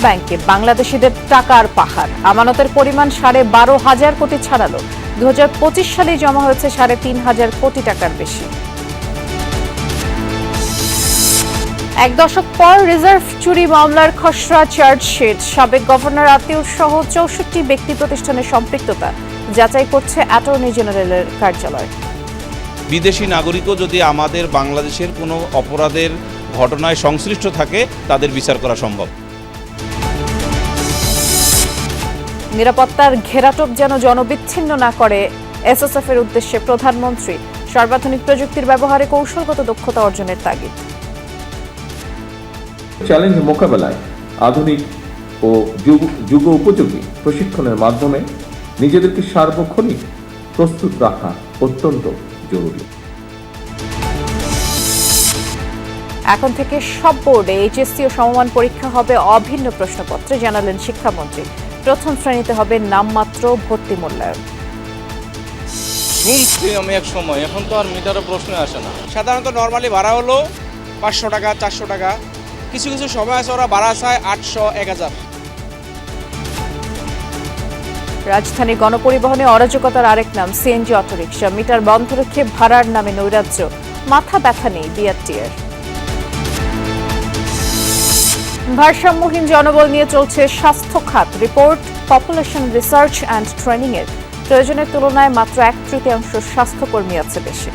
ব্যাংকে বাংলাদেশিদের টাকার পাহাড়, আমানতের পরিমাণ 12,500 কোটি ছাড়ালো। 2025 সালে জমা হয়েছে 3,500 কোটি টাকার বেশি। এক দশক পর রিজার্ভ চুরি মামলার খসড়া চার্জশিট, সাবেক গভর্নর আতিউর সহ 64 ব্যক্তি প্রতিষ্ঠানের সম্পৃক্ততা যাচাই করছে অ্যাটর্নি জেনারেলের কার্যালয়। বিদেশি নাগরিকও যদি আমাদের বাংলাদেশের কোনো অপরাধের ঘটনায় সংশ্লিষ্ট থাকে তাদের বিচার করা সম্ভব। নিরাপত্তার ঘেরাটোপ যেন জনবিচ্ছিন্ন না করে এসএসএফ এর উদ্দেশ্যে প্রধানমন্ত্রী, সর্বাধুনিক প্রযুক্তির ব্যবহারে কৌশলগত দক্ষতা অর্জনের তাগিদ। চ্যালেঞ্জ মোকাবেলায় আধুনিক ও যুগ উপযোগী প্রশিক্ষণের মাধ্যমে নিজেদেরকে সার্বক্ষণিক প্রস্তুত রাখা অত্যন্ত জরুরি। এখন থেকে সব বোর্ডে এইচএসসি ও সমমান পরীক্ষা হবে অভিন্ন প্রশ্নপত্রে, জানালেন শিক্ষামন্ত্রী। প্রথম শ্রেণীতে হবে নামমাত্র ভর্তি মূল্যায়ন। শুনছি আমি এক সময়, এখন তো আর মিটারে প্রশ্ন আসে না। সাধারণত নর্মালি ভাড়া হলো 500 টাকা, 400 টাকা, কিছু কিছু সময় আছে ওরা ভাড়া চায় 800, 1000। রাজধানীর গণপরিবহনে অরাজকতার আরেক নাম সিএনজি অটোরিকশা, মিটার বন্ধ রেখে ভাড়ার নামে নৈরাজ্য, মাথা ব্যথা নেই বিআরটিএর। ভারসাম্যহীন জনবল নিয়ে চলছে স্বাস্থ্য খাত, report population research and training এর। প্রয়োজনের তুলনায় মাত্র 1/3 স্বাস্থ্যকর্মী আছে দেশে।